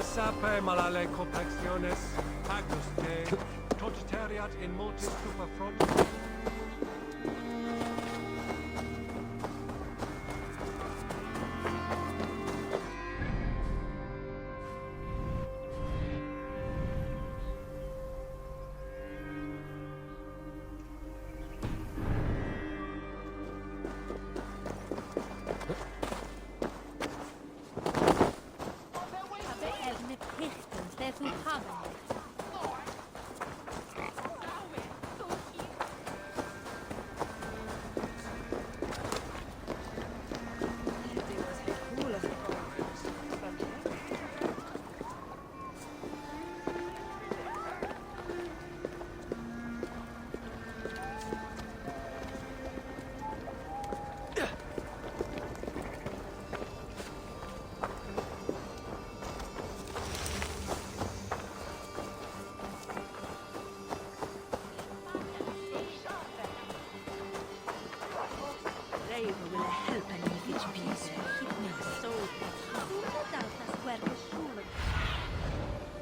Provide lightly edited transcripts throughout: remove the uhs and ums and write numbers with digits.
sape malale complexione agnus te totitariat in multis stupa front.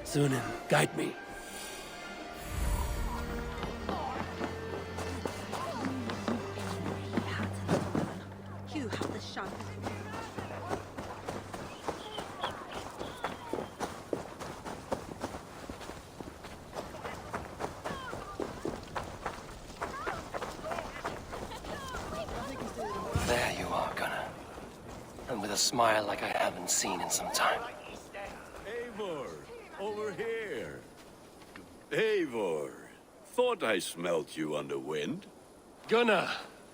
Sunan, guide me. You have the sharp. There you are, Gunnar. And with a smile like I haven't seen in some time. Eivor, over here. Eivor, thought I smelt you on the wind. Gunnar,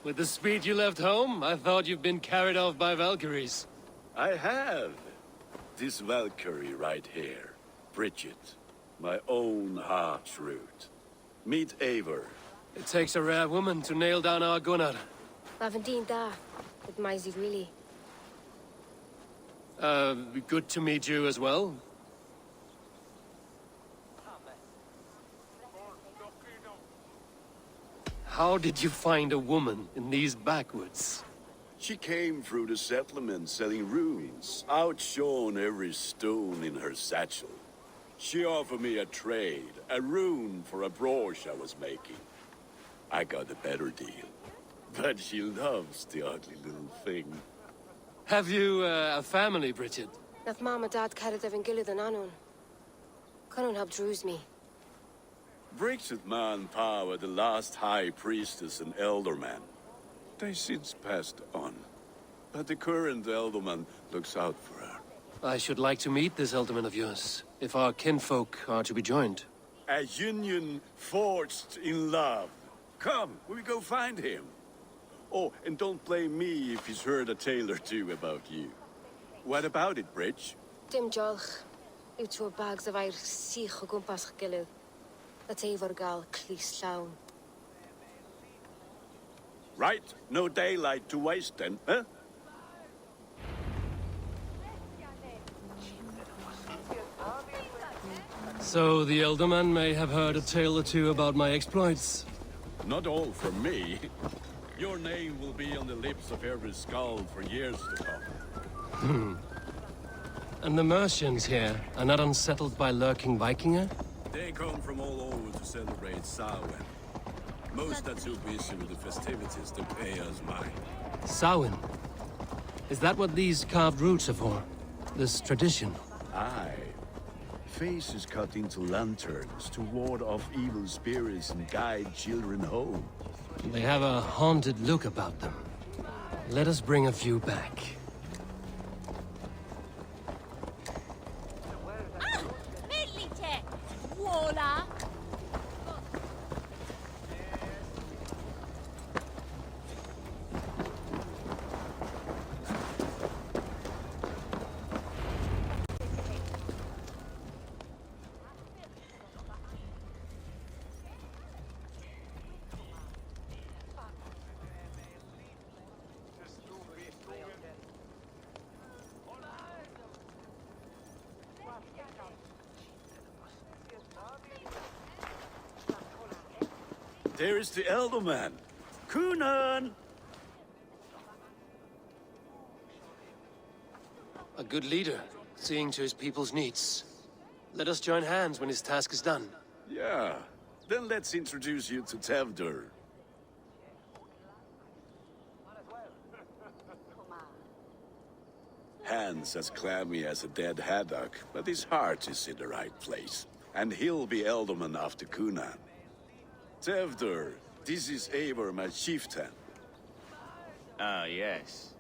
with the speed you left home, I thought you've been carried off by Valkyries. I have. This Valkyrie right here, Bridget, my own heart's root. Meet Eivor. It takes a rare woman to nail down our Gunnar. Lavendine da, with Maisie really. Good to meet you as well. How did you find a woman in these backwoods? She came through the settlement selling runes, outshone every stone in her satchel. She offered me a trade, a rune for a brooch I was making. I got a better deal. But she loves the ugly little thing. Have you a family, Bridget? Nath mom and dad carried evan gilid an anon. Conan helped druise me. Bridget man power the last high priestess and elderman. They since passed on. But the current elderman looks out for her. I should like to meet this elderman of yours, if our kinfolk are to be joined. A union forged in love. Come, we go find him. Oh, and don't blame me if he's heard a tale or two about you. What about it, Bridge? Dim jolch. Uw bags of air sich o gwmpas gilid. Dat Eivor gal clis llawn. Right, no daylight to waste then, huh? So the elderman may have heard a tale or two about my exploits. Not all from me. Your name will be on the lips of every skull for years to come. And the Mercians here are not unsettled by lurking Vikinger? They come from all over to celebrate Samhain. Most are too busy with the festivities to pay us mind. Samhain? Is that what these carved roots are for? This tradition? Aye. Faces cut into lanterns to ward off evil spirits and guide children home. They have a haunted look about them. Let us bring a few back. Melite! Voila! There is the Elderman. Kunan! A good leader, seeing to his people's needs. Let us join hands when his task is done. Yeah. Then let's introduce you to Tevder. Hands as clammy as a dead haddock, but his heart is in the right place. And he'll be Ealdorman after Cunan. Tevder, this is Eivor, my chieftain. Ah, yes.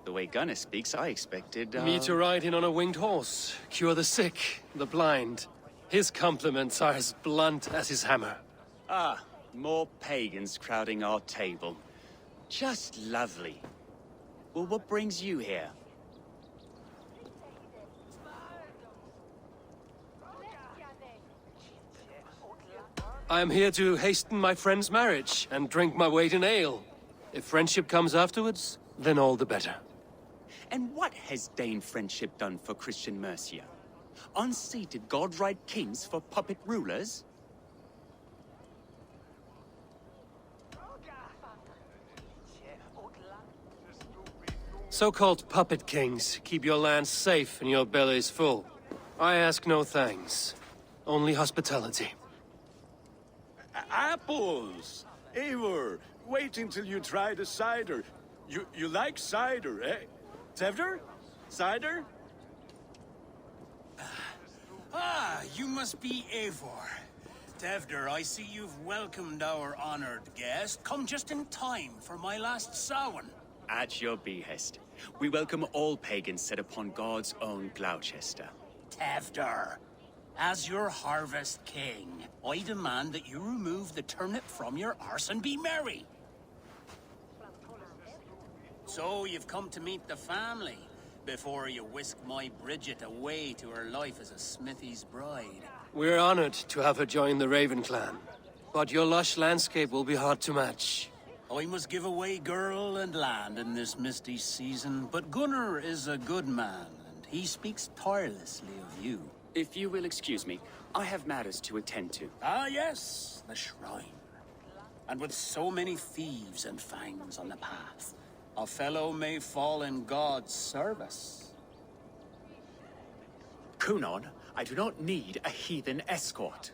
The way Gunnar speaks, I expected, Me to ride in on a winged horse, cure the sick, the blind. His compliments are as blunt as his hammer. Ah, more pagans crowding our table. Just lovely. Well, what brings you here? I am here to hasten my friend's marriage and drink my weight in ale. If friendship comes afterwards, then all the better. And what has Dane friendship done for Christian Mercia? Unseated godright kings for puppet rulers? So-called puppet kings keep your lands safe and your bellies full. I ask no thanks, only hospitality. Apples! Eivor, wait until you try the cider. You like cider, eh? Tevder? Cider? Ah, you must be Eivor. Tevder, I see you've welcomed our honored guest. Come just in time for my last Samhain. At your behest. We welcome all pagans set upon God's own Gloucester. Tevder, as your harvest king, I demand that you remove the turnip from your arse and be merry. So you've come to meet the family before you whisk my Bridget away to her life as a smithy's bride. We're honored to have her join the Raven clan, but your lush landscape will be hard to match. I must give away girl and land in this misty season, but Gunnar is a good man, and he speaks tirelessly of you. If you will excuse me, I have matters to attend to. Ah, yes, the shrine. And with so many thieves and fangs on the path, a fellow may fall in God's service. Cunan, I do not need a heathen escort.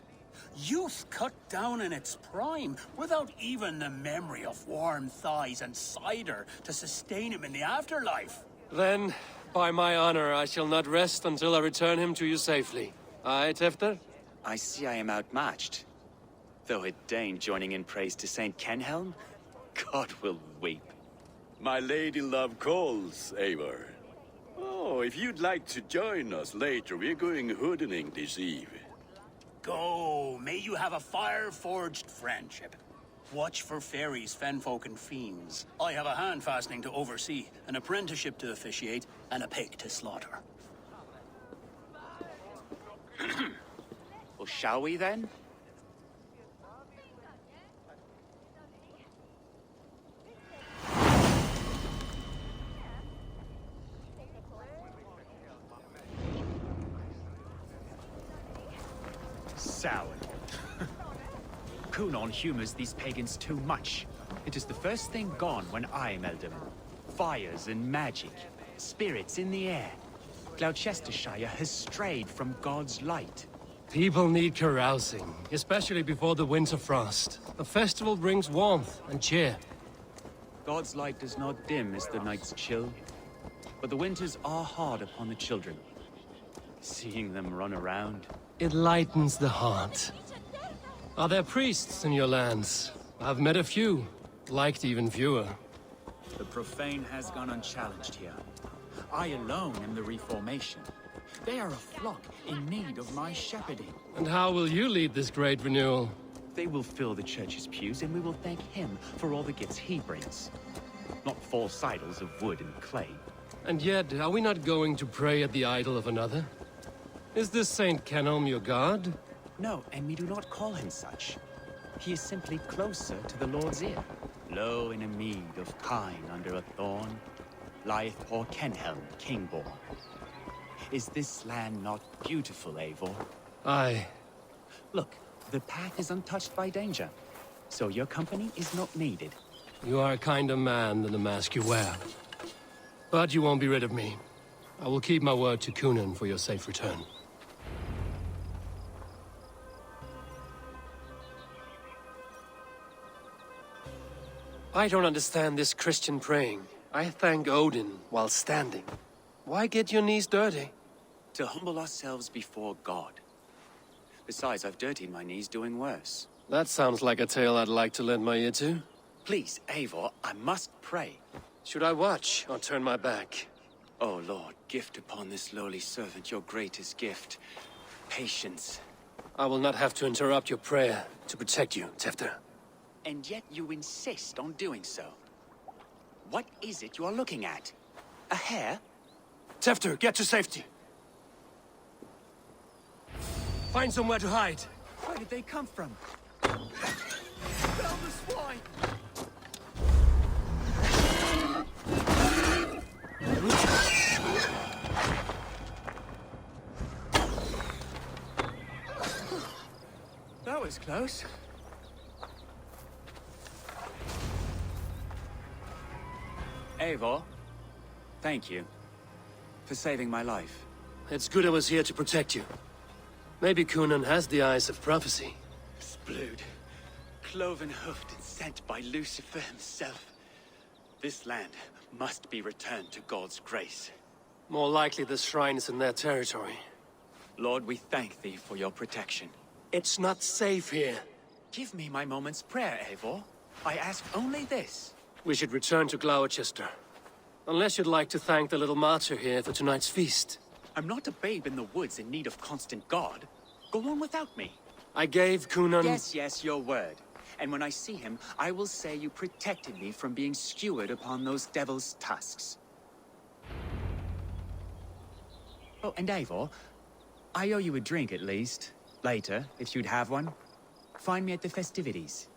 Youth cut down in its prime, without even the memory of warm thighs and cider to sustain him in the afterlife. Then, by my honor, I shall not rest until I return him to you safely. Aye, Tefter? I see I am outmatched. Though a Dane joining in praise to Saint Kenhelm, God will weep. My lady love calls, Eivor. Oh, if you'd like to join us later, we're going hoodening this eve. Go, may you have a fire-forged friendship. Watch for fairies, fenfolk, and fiends. I have a hand fastening to oversee, an apprenticeship to officiate, and a pig to slaughter. Well, shall we then? Sour. Cunan humors these pagans too much. It is the first thing gone when I am Ealdorman. Fires and magic, spirits in the air. Gloucestershire has strayed from God's light. People need carousing, especially before the winter frost. A festival brings warmth and cheer. God's light does not dim as the nights chill, but the winters are hard upon the children. Seeing them run around. It lightens the heart. Are there priests in your lands? I've met a few, liked even fewer. The profane has gone unchallenged here. I alone am the Reformation. They are a flock in need of my shepherding. And how will you lead this great renewal? They will fill the church's pews, and we will thank him for all the gifts he brings. Not false idols of wood and clay. And yet, are we not going to pray at the idol of another? Is this Saint Kenhelm your god? No, and we do not call him such. He is simply closer to the Lord's ear. Low in a mead of kine under a thorn, lieth poor Kenhelm, king-born. Is this land not beautiful, Eivor? Aye. Look, the path is untouched by danger, so your company is not needed. You are a kinder man than the mask you wear. But you won't be rid of me. I will keep my word to Cunan for your safe return. I don't understand this Christian praying. I thank Odin while standing. Why get your knees dirty? To humble ourselves before God. Besides, I've dirtied my knees doing worse. That sounds like a tale I'd like to lend my ear to. Please, Eivor, I must pray. Should I watch or turn my back? Oh Lord, gift upon this lowly servant your greatest gift. Patience. I will not have to interrupt your prayer to protect you, Tefter. And yet you insist on doing so. What is it you are looking at? A hare? Tefter, get to safety. Find somewhere to hide. Where did they come from? Fell the swine! That was close. Eivor, thank you for saving my life. It's good I was here to protect you. Maybe Conan has the eyes of prophecy. Splood, cloven-hoofed and sent by Lucifer himself. This land must be returned to God's grace. More likely the shrine is in their territory. Lord, we thank thee for your protection. It's not safe here. Give me my moment's prayer, Eivor. I ask only this. We should return to Gloucester. Unless you'd like to thank the little martyr here for tonight's feast. I'm not a babe in the woods in need of constant guard. Go on without me. I gave Conan... Yes, your word. And when I see him, I will say you protected me from being skewered upon those devil's tusks. Oh, and Eivor, I owe you a drink at least. Later, if you'd have one. Find me at the festivities.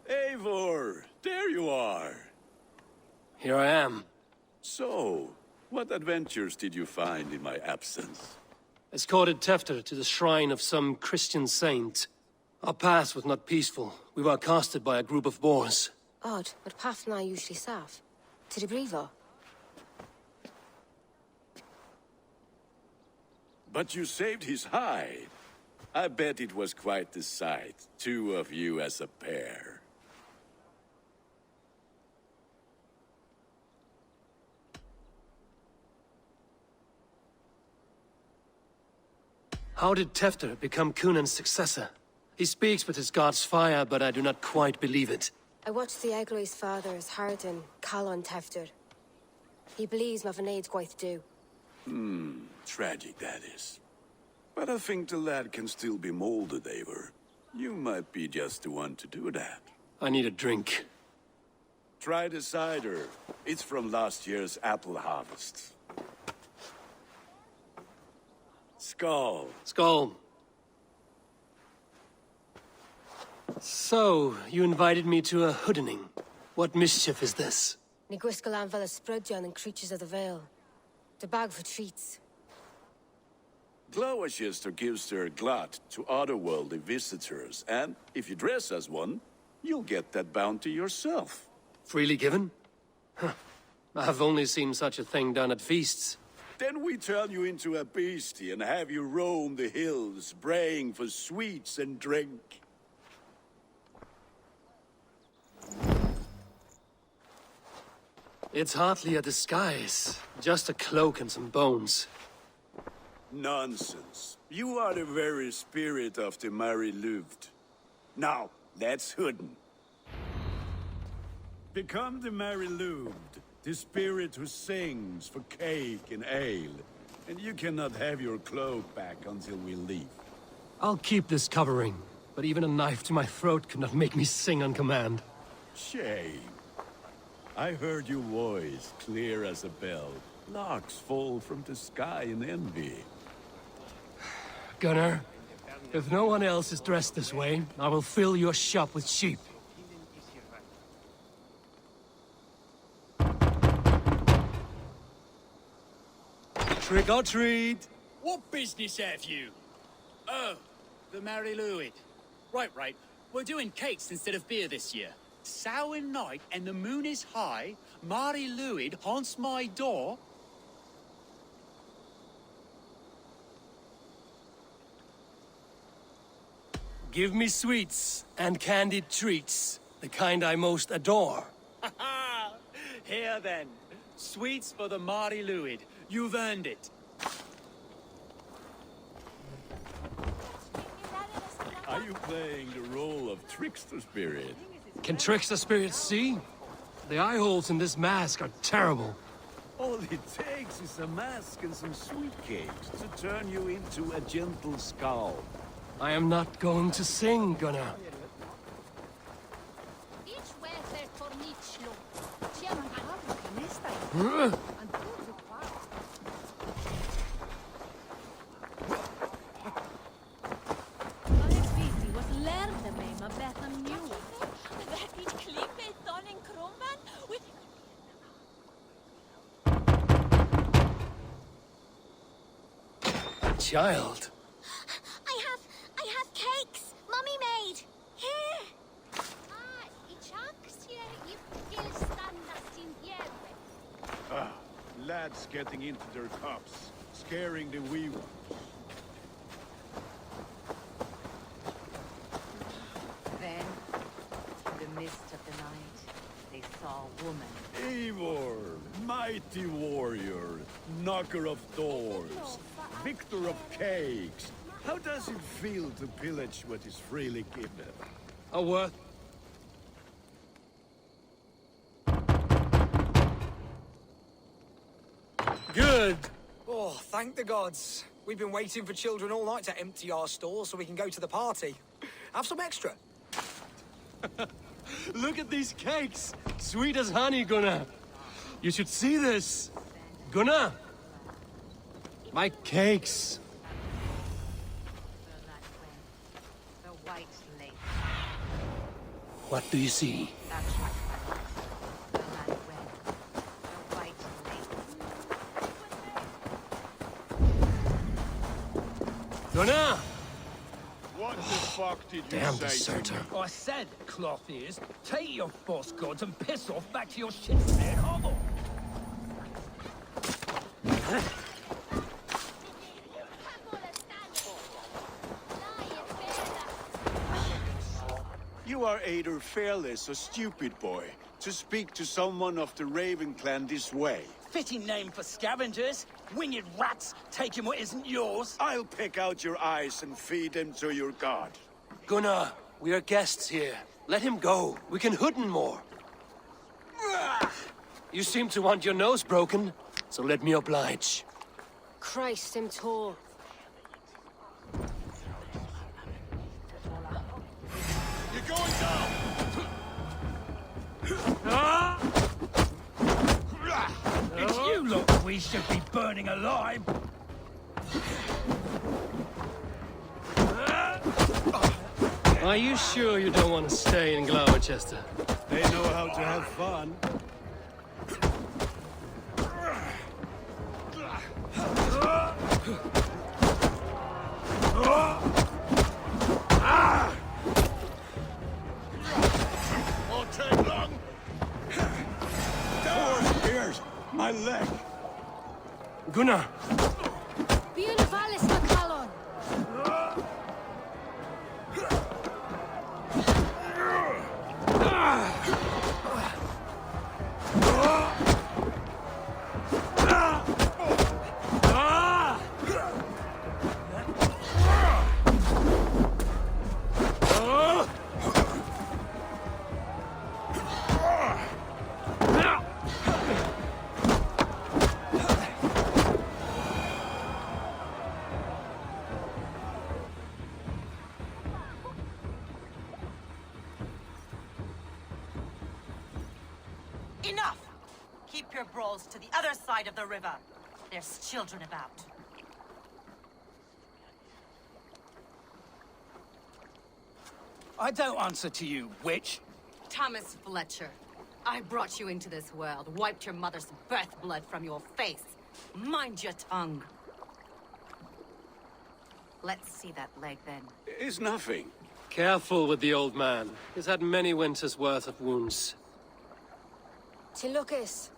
Eivor, there you are. Here I am. So, what adventures did you find in my absence? Escorted Tefter to the shrine of some Christian saint. Our path was not peaceful. We were accosted by a group of boars. Odd, but path na usually safe. To the Brevo. But you saved his hide. I bet it was quite the sight, two of you as a pair. How did Tefter become Cunan's successor? He speaks with his god's fire, but I do not quite believe it. I watched the Egloi's father's Harden, Calon Tefter. He believes Mavanaid's quite do. Tragic that is. But I think the lad can still be molded, Eivor. You might be just the one to do that. I need a drink. Try the cider. It's from last year's apple harvest. Skull. Skull. So, you invited me to a hoodening. What mischief is this? Ni Gwisgalan Vela Sprudjan and Creatures of the Vale. The bag for treats. Gloucester gives their glut to otherworldly visitors, and if you dress as one, you'll get that bounty yourself. Freely given? Huh. I've only seen such a thing done at feasts. Then we turn you into a beastie and have you roam the hills, braying for sweets and drink. It's hardly a disguise. Just a cloak and some bones. Nonsense. You are the very spirit of the Mary Louved. Now, that's Hooden. Become the Mary Louved, the spirit who sings for cake and ale. And you cannot have your cloak back until we leave. I'll keep this covering, but even a knife to my throat could not make me sing on command. Shame. I heard your voice clear as a bell. Larks fall from the sky in envy. Gunnar. If no one else is dressed this way, I will fill your shop with sheep. Trick or treat! What business have you? Oh, the Mary Louid. Right. We're doing cakes instead of beer this year. Samhain night and the moon is high. Mary Louid haunts my door. Give me sweets and candied treats, the kind I most adore. Here then, sweets for the Mary Louid. You've earned it. Are you playing the role of trickster spirit? Can trickster spirits see? The eye holes in this mask are terrible. All it takes is a mask and some sweet cakes to turn you into a gentle skull. I am not going to sing, Gunnar. Child. I have cakes. Mummy made. Here. Lads getting into their cups, scaring the wee ones. Then, in the mist of the night, they saw a woman. Eivor, mighty warrior, knocker of doors, victor of cakes. How does it feel to pillage what is freely given? A worth. Good. Oh, thank the gods. We've been waiting for children all night to empty our stores so we can go to the party. Have some extra. Look at these cakes! Sweet as honey, Gunnar. You should see this. Gunnar! My cakes. The white lake. What do you see? That's right. The land when. The white lake. Gunnar! What the fuck did you Damn say deserter. to me? I said, cloth ears, take your false gods and piss off back to your shit-smeared hovel. You are either fearless or stupid, boy, to speak to someone of the Raven clan this way. Fitting name for scavengers. Winged rats taking what isn't yours. I'll pick out your eyes and feed them to your god. Gunnar, we are guests here. Let him go. We can hood him more. You seem to want your nose broken, so let me oblige. Christ, I'm tall. You're going down! It's you lot we should be burning alive. Are you sure you don't want to stay in Gloucester? They know how to have fun. Won't take long. Four spears! My leg! Gunnar! Bíonavalis Macallon! Enough! Keep your brawls to the other side of the river. There's children about. I don't answer to you, witch. Thomas Fletcher, I brought you into this world, wiped your mother's birth blood from your face. Mind your tongue. Let's see that leg, then. It's nothing. Careful with the old man. He's had many winters' worth of wounds. Till Lucas.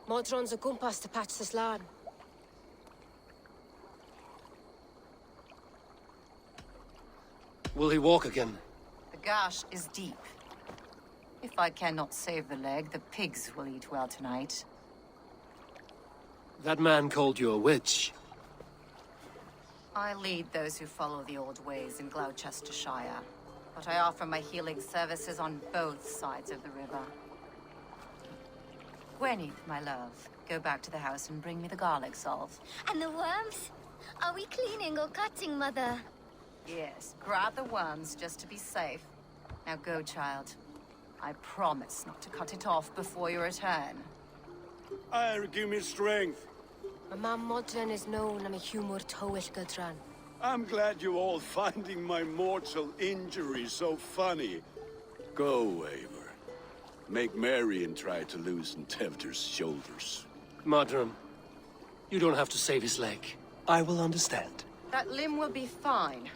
Modron's a gumpas to patch this lad. Will he walk again? The gash is deep. If I cannot save the leg, the pigs will eat well tonight. That man called you a witch. I lead those who follow the old ways in Gloucestershire, but I offer my healing services on both sides of the river. Gwyneth, my love, go back to the house and bring me the garlic salve. And the worms? Are we cleaning or cutting, Mother? Yes, grab the worms just to be safe. Now go, child. I promise not to cut it off before you return. Give me strength. My mam Modron is known am a humor towill gudran. I'm glad you all finding my mortal injury so funny. Go, Eivor. Make Marion try to loosen Tevder's shoulders. Modron, you don't have to save his leg. I will understand. That limb will be fine,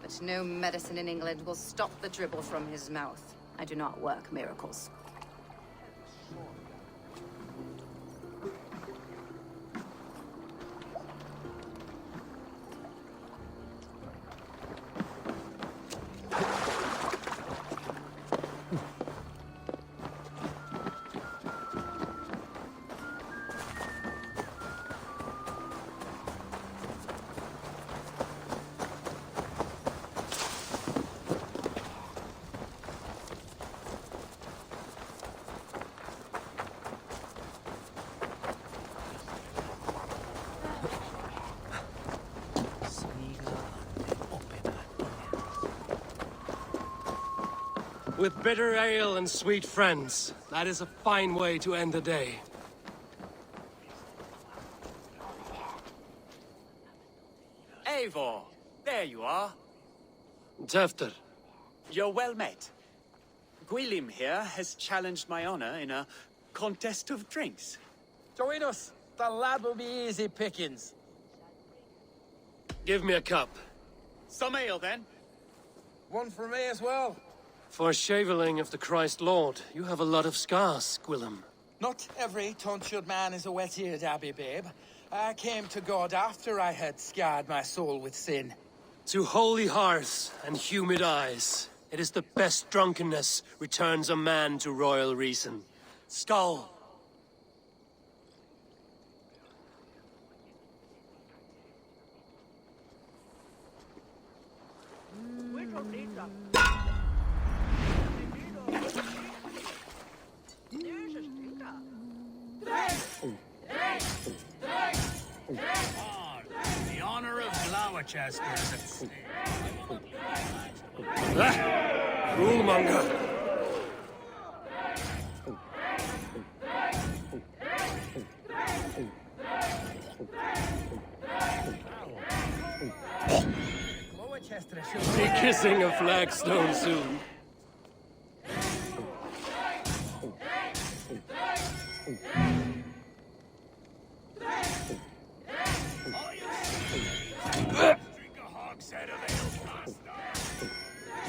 but no medicine in England will stop the dribble from his mouth. I do not work miracles. With bitter ale and sweet friends, that is a fine way to end the day. Eivor, there you are. Tefter, You're well met. Gwilym here has challenged my honor in a contest of drinks. Join us. The lad will be easy pickings. give me a cup. Some ale, then. One for me as well. For shaveling of the Christ Lord, you have a lot of scars, Gwillem. Not every tonsured man is a wet-eared abbey, babe. I came to God after I had scarred my soul with sin. To holy hearths and humid eyes, it is the best drunkenness returns a man to royal reason. Skull! The honor of Gloucester is at stake. Rulemonger! Be kissing a flagstone soon.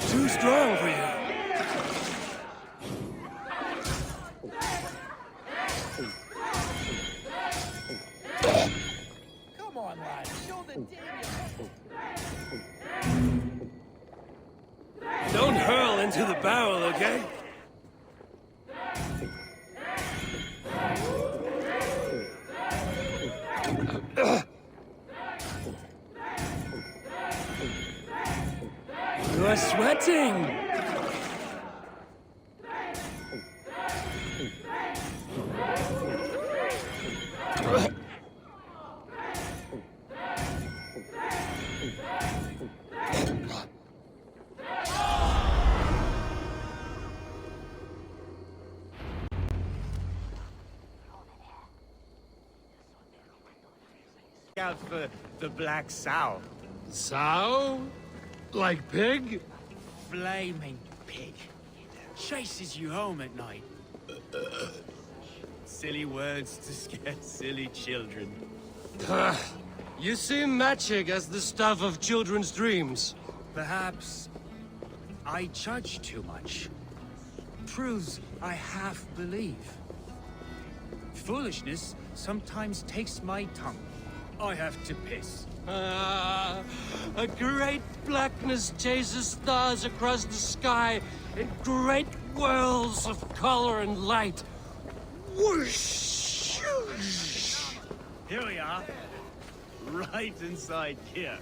Too strong for you. Come on, lad. Show the dame. Don't hurl into the barrel, okay? You are sweating! Out for the black sow. Sow? Like pig? flaming pig. Chases you home at night. Silly words to scare silly children. You seem magic as the stuff of children's dreams. Perhaps I judge too much. Truths I half believe. Foolishness sometimes takes my tongue. I have to piss. A great blackness chases stars across the sky in great whirls of color and light. Whoosh! Here we are. Right inside here.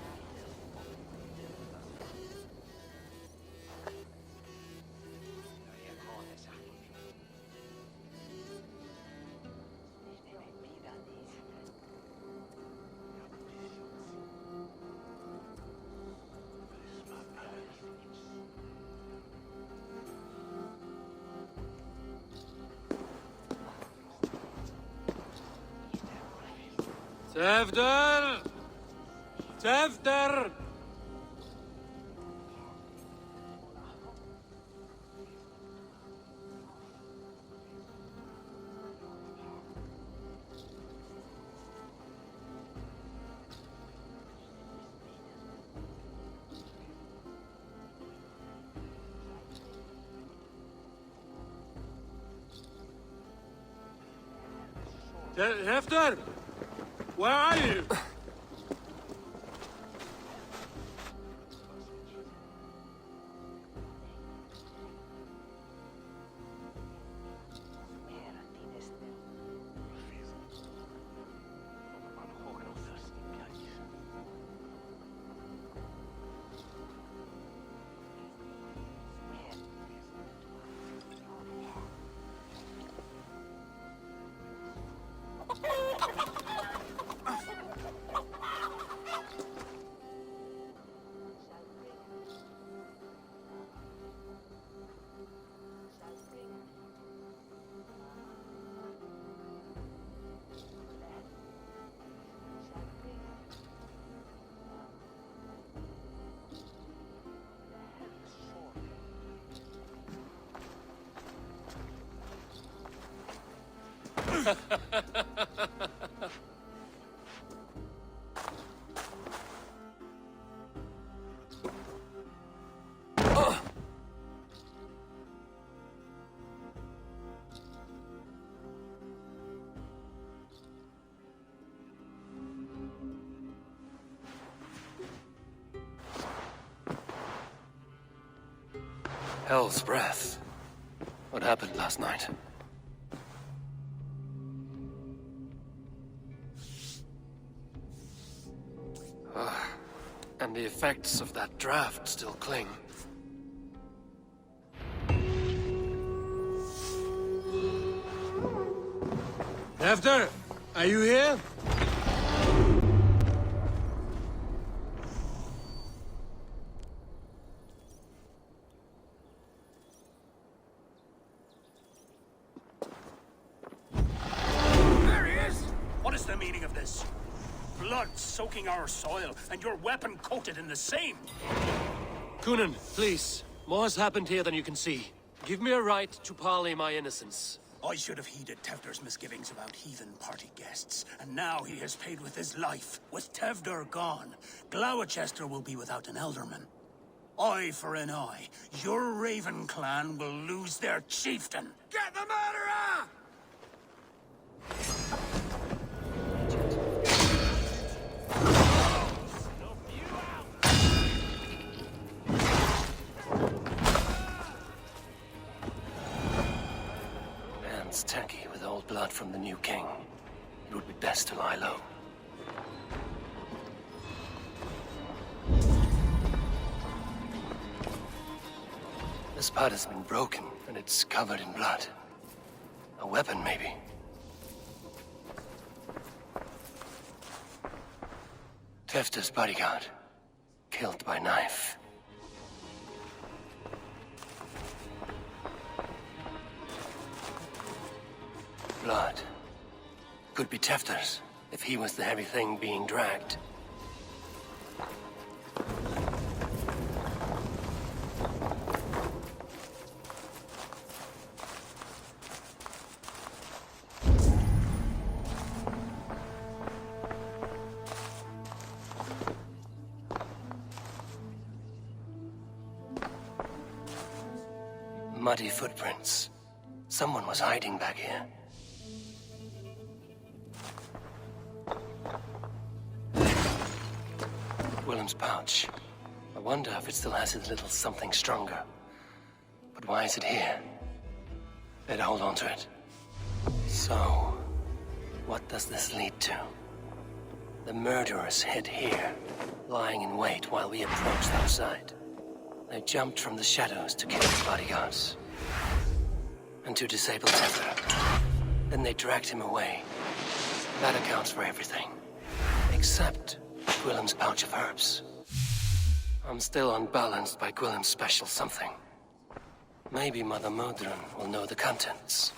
Tevder! Tevder! Tevder! Where are you? Hell's breath. What happened last night? And the effects of that draft still cling. After, are you here? Soaking our soil, and your weapon coated in the same. Kunin, please. More has happened here than you can see. Give me a right to parley my innocence. I should have heeded Tevder's misgivings about heathen party guests, and now he has paid with his life. With Tevder gone, Gloucester will be without an elderman. Eye for an eye. Your Raven clan will lose their chieftain. Get the murderer! Man's tacky with old blood from the new king. It would be best to lie low. This pot has been broken, and it's covered in blood. A weapon, maybe. Tefta's bodyguard. Killed by knife. Blood. Could be Tefta's, if he was the heavy thing being dragged. Muddy footprints. Someone was hiding back here. Willem's pouch. I wonder if it still has his little something stronger. But why is it here? Better hold on to it. So, what does this lead to? The murderers hid here, lying in wait while we approached outside. They jumped from the shadows to kill his bodyguards. And to disable Tether. Then they dragged him away. That accounts for everything. Except Gwillem's pouch of herbs. I'm still unbalanced by Gwillem's special something. Maybe Mother Modron will know the contents.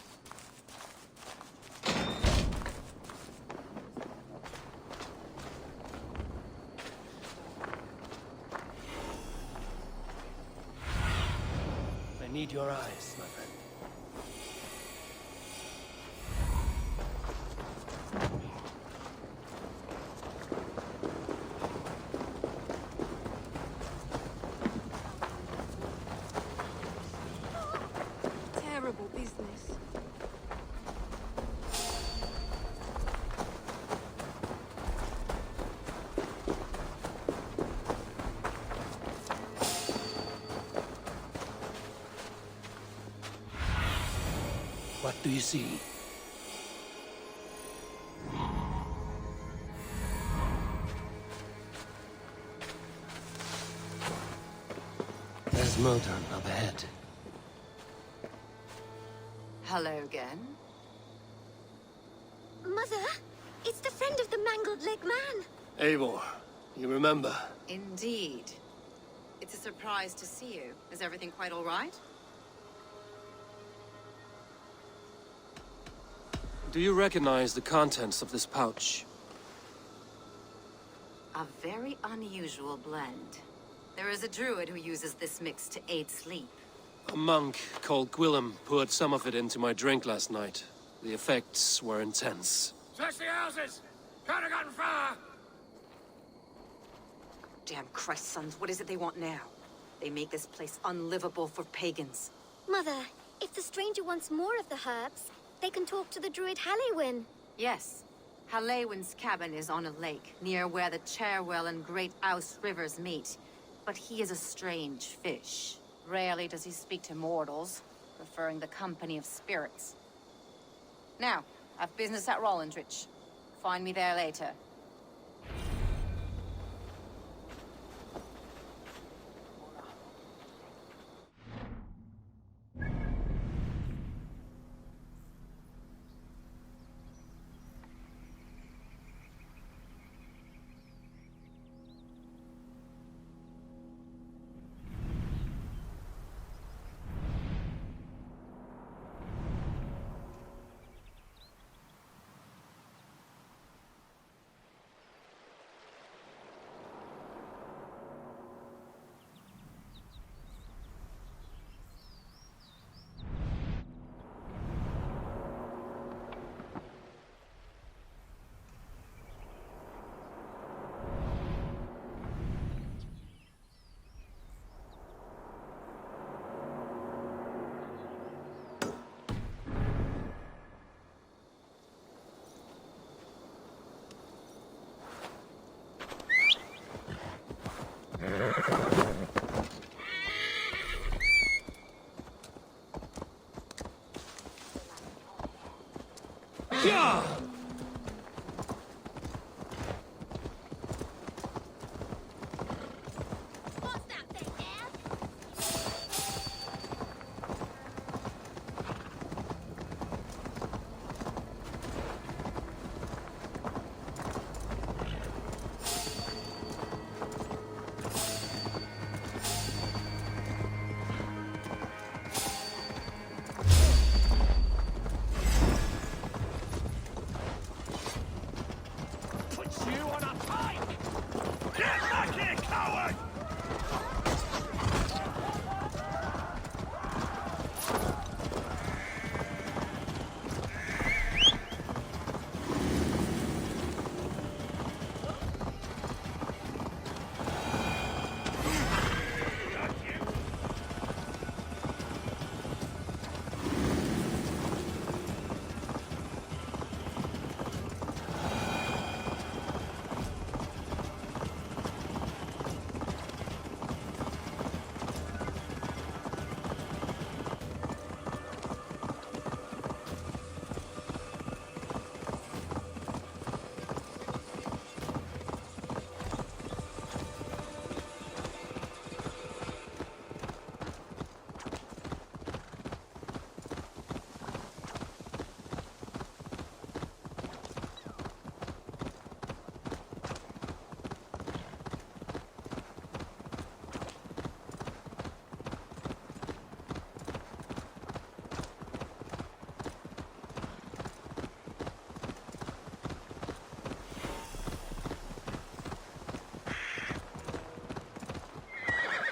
I need your eyes, my friend. Terrible business. What do you see? There's Modron up ahead. Hello again. Mother, it's the friend of the mangled leg man. Eivor, you remember? Indeed. It's a surprise to see you. Is everything quite all right? Do you recognize the contents of this pouch? A very unusual blend. There is a druid who uses this mix to aid sleep. A monk called Gwillem poured some of it into my drink last night. The effects were intense. Search the houses! Could have gotten far! Damn Christ, sons, what is it they want now? They make this place unlivable for pagans. Mother, if the stranger wants more of the herbs, they can talk to the druid Halewyn. Yes. Halewyn's cabin is on a lake, near where the Cherwell and Great Ouse rivers meet. But he is a strange fish. Rarely does he speak to mortals, preferring the company of spirits. Now, I've business at Rollindrich. Find me there later.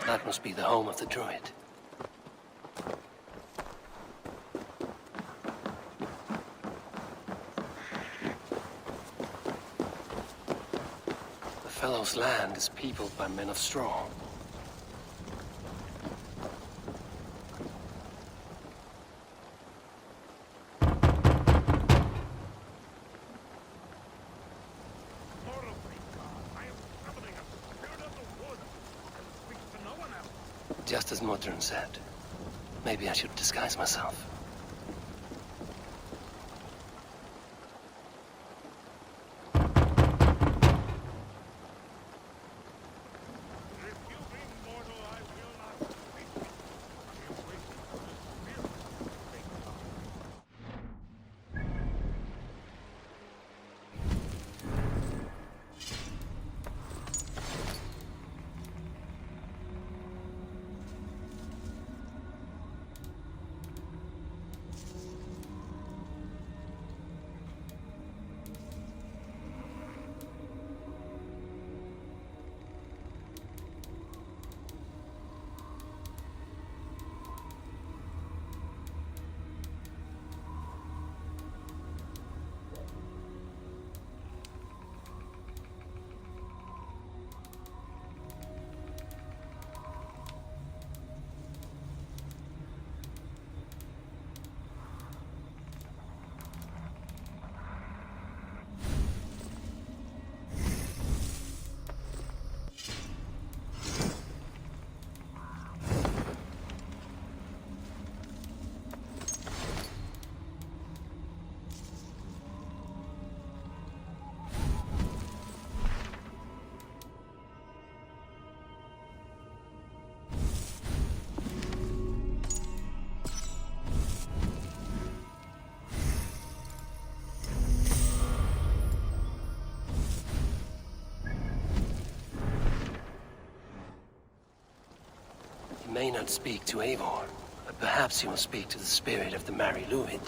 That must be the home of the druid. The fellow's land is peopled by men of straw. Just as Modron said. Maybe I should disguise myself. You may not speak to Eivor, but perhaps you will speak to the spirit of the Mari Luid.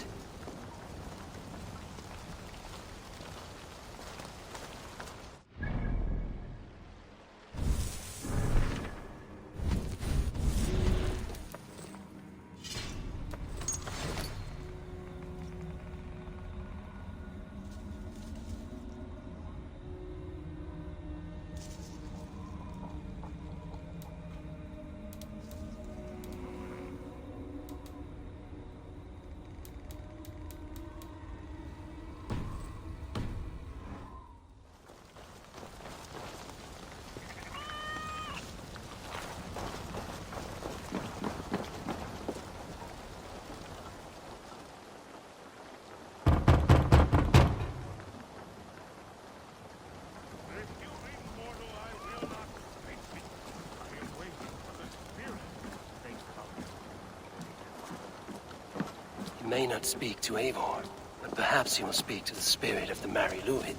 You may not speak to Eivor, but perhaps you will speak to the spirit of the Mari Luid.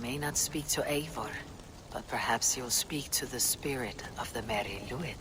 may not speak to Eivor, but perhaps you'll speak to the spirit of the Mary Luid.